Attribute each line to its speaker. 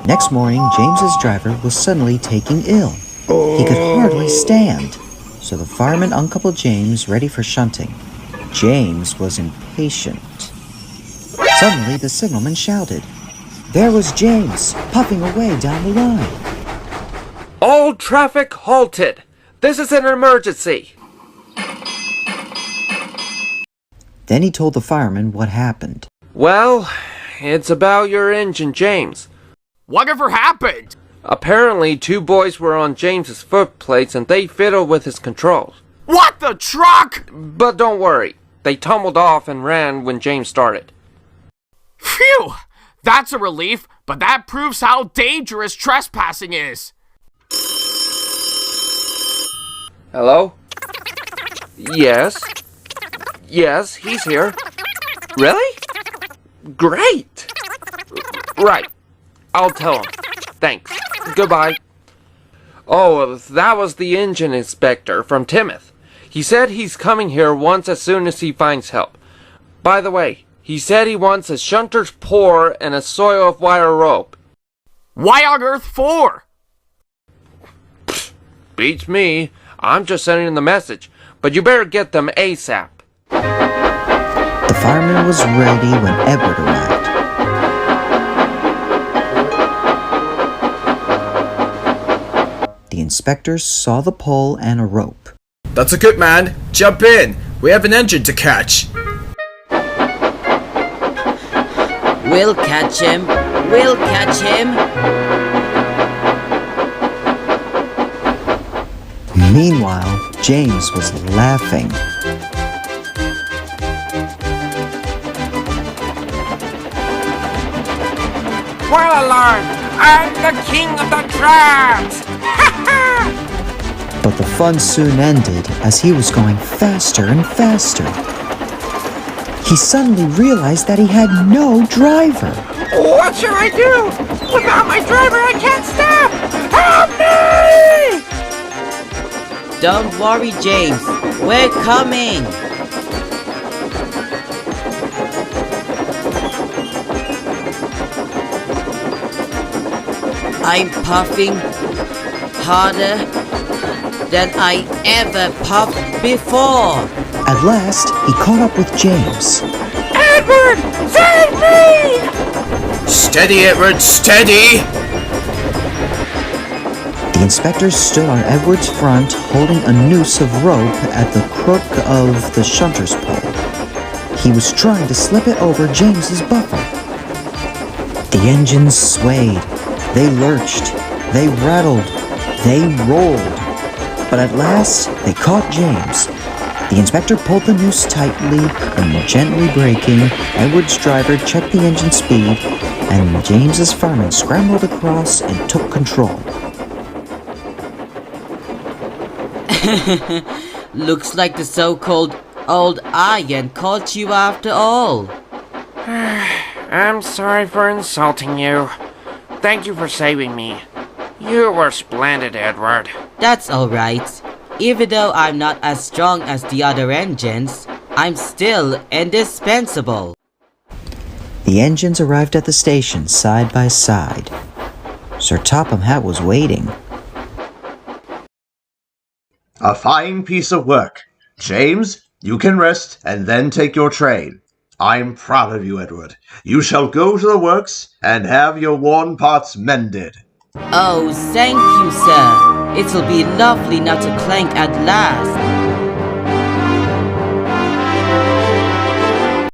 Speaker 1: Next morning, James's driver was suddenly taken ill. He could hardly stand, so the fireman uncoupled James ready for shunting. James was impatient. Suddenly, the signalman shouted. There was James, puffing away down the line.
Speaker 2: All traffic halted! This is an emergency!
Speaker 1: Then he told the fireman what happened.
Speaker 2: Well, it's about your engine, James.
Speaker 3: Whatever happened?
Speaker 2: Apparently, 2 boys were on James's foot plates and they fiddled with his controls.
Speaker 3: What the truck?
Speaker 2: But don't worry, they tumbled off and ran when James started.
Speaker 3: Phew! That's a relief, but that proves how dangerous trespassing is.
Speaker 2: Hello? Yes? Yes, he's here. Really? Great! Right. I'll tell him. Thanks. Goodbye. Oh, that was the engine inspector from Timoth. He said he's coming here once as soon as he finds help. By the way, he said he wants a shunter's pour and a soil of wire rope.
Speaker 3: Why on earth for?
Speaker 2: Beats me. I'm just sending the message. But you better get them ASAP.
Speaker 1: The fireman was ready when Edward arrived. The inspector saw the pole and a rope.
Speaker 4: That's a good man. Jump in. We have an engine to catch.
Speaker 5: We'll catch him. We'll catch him.
Speaker 1: Meanwhile, James was laughing.
Speaker 2: Well, alarm! I'm the king of the tracks!
Speaker 1: But the fun soon ended as he was going faster and faster. He suddenly realized that he had no driver.
Speaker 2: What should I do? Without my driver, I can't stop! Help me!
Speaker 5: Don't worry, James. We're coming. I'm puffing harder than I ever puffed before.
Speaker 1: At last, he caught up with James.
Speaker 2: Edward! Save me!
Speaker 4: Steady, Edward, steady!
Speaker 1: The inspector stood on Edward's front, holding a noose of rope at the crook of the shunter's pole. He was trying to slip it over James's buffer. The engines swayed. They lurched. They rattled. They rolled. But at last, they caught James. The inspector pulled the noose tightly and gently braking. Edward's driver checked the engine speed, and James's fireman scrambled across and took control.
Speaker 5: Looks like the so-called old iron caught you after all.
Speaker 2: I'm sorry for insulting you. Thank you for saving me. You were splendid, Edward.
Speaker 5: That's alright. Even though I'm not as strong as the other engines, I'm still indispensable.
Speaker 1: The engines arrived at the station side by side. Sir Topham Hatt was waiting.
Speaker 6: A fine piece of work. James, you can rest and then take your train. I'm proud of you, Edward. You shall go to the works and have your worn parts mended.
Speaker 5: Oh, thank you, sir. It'll be lovely not to clank at last.